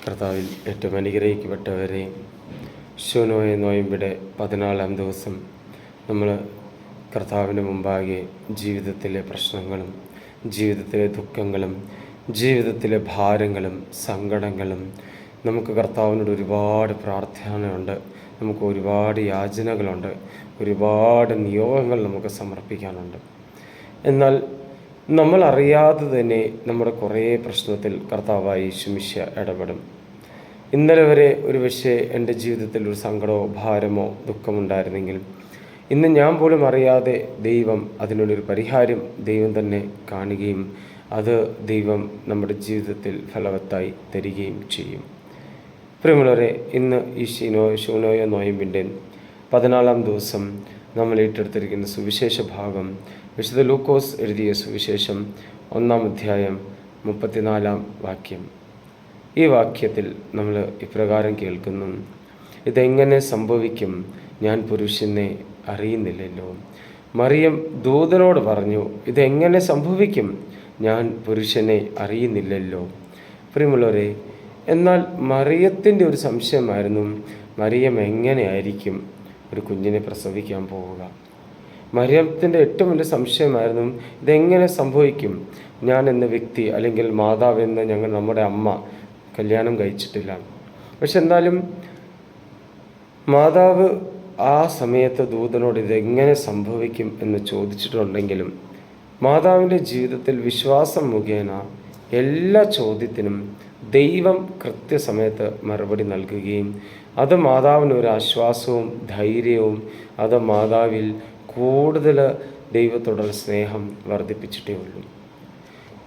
കർത്താവിൽ ഏറ്റവും അനുഗ്രഹിക്കപ്പെട്ടവരെ, ശൂനോയ നോയമ്പിടെ 14-ാം ദിവസം നമ്മൾ കർത്താവിന് മുമ്പാകെ ജീവിതത്തിലെ പ്രശ്നങ്ങളും ജീവിതത്തിലെ ദുഃഖങ്ങളും ജീവിതത്തിലെ ഭാരങ്ങളും സങ്കടങ്ങളും, നമുക്ക് കർത്താവിനോട് ഒരുപാട് പ്രാർത്ഥനയുണ്ട്, നമുക്ക് ഒരുപാട് യാചനകളുണ്ട്, ഒരുപാട് നിയോഗങ്ങൾ നമുക്ക് സമർപ്പിക്കാനുണ്ട്. എന്നാൽ നമ്മൾ അറിയാതെ തന്നെ നമ്മുടെ കുറേ പ്രശ്നത്തിൽ കർത്താവായ യേശു മിശിഹ ഇടപെടും. ഇന്നലെ വരെ ഒരു പക്ഷേ എൻ്റെ ജീവിതത്തിൽ ഒരു സങ്കടമോ ഭാരമോ ദുഃഖമുണ്ടായിരുന്നെങ്കിൽ ഇന്ന് ഞാൻ പോലും അറിയാതെ ദൈവം അതിനൊരു പരിഹാരം ദൈവം തന്നെ കാണുകയും അത് ദൈവം നമ്മുടെ ജീവിതത്തിൽ ഫലവത്തായി തരികയും ചെയ്യും. പ്രിയമുള്ളവരെ, ഇന്ന് ഈ ശൂനോയ നോയമ്പിൻ്റെ 14-ാം ദിവസം നമ്മൾ ഏറ്റെടുത്തിരിക്കുന്ന സുവിശേഷ ഭാഗം വിശുദ്ധ ലൂക്കോസ് എഴുതിയ സുവിശേഷം 1-ാം അധ്യായം 34-ാം വാക്യം. ഈ വാക്യത്തിൽ നമ്മൾ ഇപ്രകാരം കേൾക്കുന്നു: ഇതെങ്ങനെ സംഭവിക്കും? ഞാൻ പുരുഷനെ അറിയുന്നില്ലല്ലോ. മറിയം ദൂതനോട് പറഞ്ഞു, ഇതെങ്ങനെ സംഭവിക്കും? ഞാൻ പുരുഷനെ അറിയുന്നില്ലല്ലോ. പ്രിയമുള്ളവരെ, എന്നാൽ മറിയത്തിൻ്റെ ഒരു സംശയമായിരുന്നു, മറിയം എങ്ങനെയായിരിക്കും ഒരു കുഞ്ഞിനെ പ്രസവിക്കാൻ പോവുക? മറിയത്തിൻ്റെ ഏറ്റവും വലിയ സംശയമായിരുന്നു, ഇതെങ്ങനെ സംഭവിക്കും? ഞാൻ എന്ന വ്യക്തി അല്ലെങ്കിൽ മാതാവ് എന്ന നമ്മുടെ അമ്മ കല്യാണം കഴിച്ചിട്ടില്ല. പക്ഷെ എന്നാലും മാതാവ് ആ സമയത്ത് ദൂതനോട് ഇതെങ്ങനെ സംഭവിക്കും എന്ന് ചോദിച്ചിട്ടുണ്ടെങ്കിലും മാതാവിൻ്റെ ജീവിതത്തിൽ വിശ്വാസം മുഖേന എല്ലാ ചോദ്യത്തിനും ദൈവം കൃത്യസമയത്ത് മറുപടി നൽകുകയും അത് മാതാവിന് ഒരു ആശ്വാസവും ധൈര്യവും അത് മാതാവിൽ കൂടുതൽ ദൈവത്തോടുള്ള സ്നേഹം വർദ്ധിപ്പിച്ചിട്ടേ ഉള്ളൂ.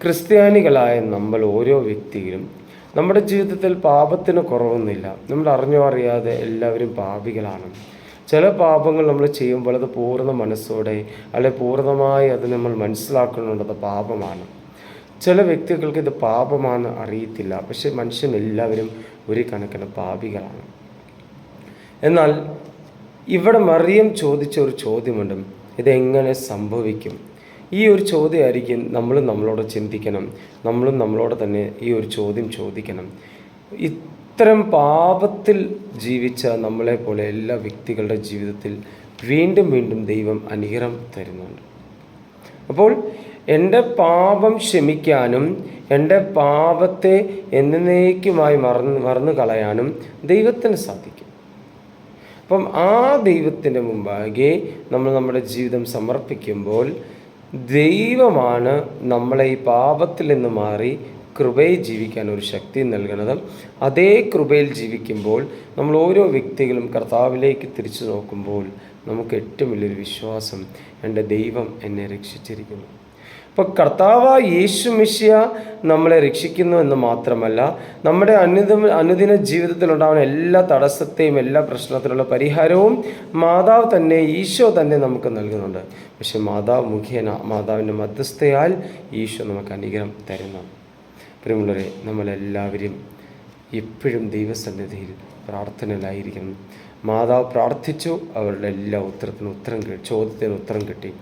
ക്രിസ്ത്യാനികളായ നമ്മൾ ഓരോ വ്യക്തിയിലും നമ്മുടെ ജീവിതത്തിൽ പാപത്തിന് കുറവൊന്നുമില്ല. നമ്മൾ അറിഞ്ഞോ അറിയാതെ എല്ലാവരും പാപികളാണ്. ചില പാപങ്ങൾ നമ്മൾ ചെയ്യുമ്പോൾ അത് പൂർണ്ണ മനസ്സോടെ അല്ലെങ്കിൽ പൂർണ്ണമായി അത് നമ്മൾ മനസ്സിലാക്കുന്നുണ്ട്, അത് പാപമാണ്. ചില വ്യക്തികൾക്ക് ഇത് പാപമാണ് അറിയത്തില്ല. പക്ഷെ മനുഷ്യനെല്ലാവരും ഒരു കണക്കിന് പാപികളാണ്. എന്നാൽ ഇവിടെ മറിയം ചോദിച്ച ഒരു ചോദ്യമുണ്ട്, ഇതെങ്ങനെ സംഭവിക്കും? ഈ ഒരു ചോദ്യമായിരിക്കും നമ്മളും നമ്മളോട് ചിന്തിക്കണം. നമ്മളും നമ്മളോട് തന്നെ ഈ ഒരു ചോദ്യം ചോദിക്കണം. ഇത്തരം പാപത്തിൽ ജീവിച്ച നമ്മളെപ്പോലെ എല്ലാ വ്യക്തികളുടെ ജീവിതത്തിൽ വീണ്ടും വീണ്ടും ദൈവം അനുഗ്രഹം തരുന്നുണ്ട്. അപ്പോൾ എൻ്റെ പാപം ക്ഷമിക്കാനും എൻ്റെ പാപത്തെ എന്നേക്കുമായി മറന്നു കളയാനും ദൈവത്തിന് സാധിക്കും. അപ്പം ആ ദൈവത്തിൻ്റെ മുമ്പാകെ നമ്മൾ നമ്മുടെ ജീവിതം സമർപ്പിക്കുമ്പോൾ ദൈവമാണ് നമ്മളെ ഈ പാപത്തിൽ നിന്ന് മാറി കൃപയിൽ ജീവിക്കാൻ ഒരു ശക്തി നൽകുന്നത്. അതേ കൃപയിൽ ജീവിക്കുമ്പോൾ നമ്മൾ ഓരോ വ്യക്തികളും കർത്താവിലേക്ക് തിരിച്ചു നോക്കുമ്പോൾ നമുക്ക് ഏറ്റവും വലിയൊരു വിശ്വാസം, എൻ്റെ ദൈവം എന്നെ രക്ഷിച്ചിരിക്കുന്നു. അപ്പോൾ കർത്താവായ യേശു മിശിഹ നമ്മളെ രക്ഷിക്കുന്നു എന്ന് മാത്രമല്ല, നമ്മുടെ അനുദിന ജീവിതത്തിലുണ്ടാകുന്ന എല്ലാ തടസ്സത്തെയും എല്ലാ പ്രശ്നത്തിലുള്ള പരിഹാരവും മാതാവ് തന്നെ, ഈശോ തന്നെ നമുക്ക് നൽകുന്നുണ്ട്. പക്ഷെ മാതാവ് മുഖേന, മാതാവിൻ്റെ മധ്യസ്ഥയാൽ ഈശോ നമുക്ക് അനുഗ്രഹം തരുന്നു. പ്രിയമുള്ളവരെ, നമ്മളെല്ലാവരും എപ്പോഴും ദൈവസന്നിധിയിൽ പ്രാർത്ഥനയിലായിരിക്കണം. മാതാവ് പ്രാർത്ഥിച്ചു, അവരുടെ എല്ലാ ചോദ്യത്തിന് ഉത്തരം കിട്ടി.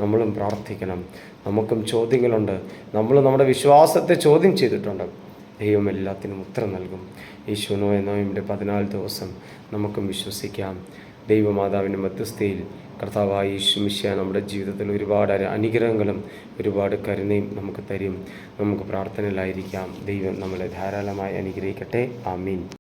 നമ്മളും പ്രാർത്ഥിക്കണം. നമുക്കും ചോദ്യങ്ങളുണ്ട്. നമ്മൾ നമ്മുടെ വിശ്വാസത്തെ ചോദ്യം ചെയ്തിട്ടുണ്ട്. ദൈവം എല്ലാത്തിനും ഉത്തരം നൽകും. ഈ ശൂനോയ നോയമ്പിൻ്റെ 14 ദിവസം നമുക്കും വിശ്വസിക്കാം. ദൈവമാതാവിൻ്റെ മധ്യസ്ഥയിൽ കർത്താവായ യേശു മിശിഹ നമ്മുടെ ജീവിതത്തിൽ ഒരുപാട് അനുഗ്രഹങ്ങളും ഒരുപാട് കരുണയും നമുക്ക് തരും. നമുക്ക് പ്രാർത്ഥനയിലായിരിക്കാം. ദൈവം നമ്മളെ ധാരാളമായി അനുഗ്രഹിക്കട്ടെ. ആമീൻ.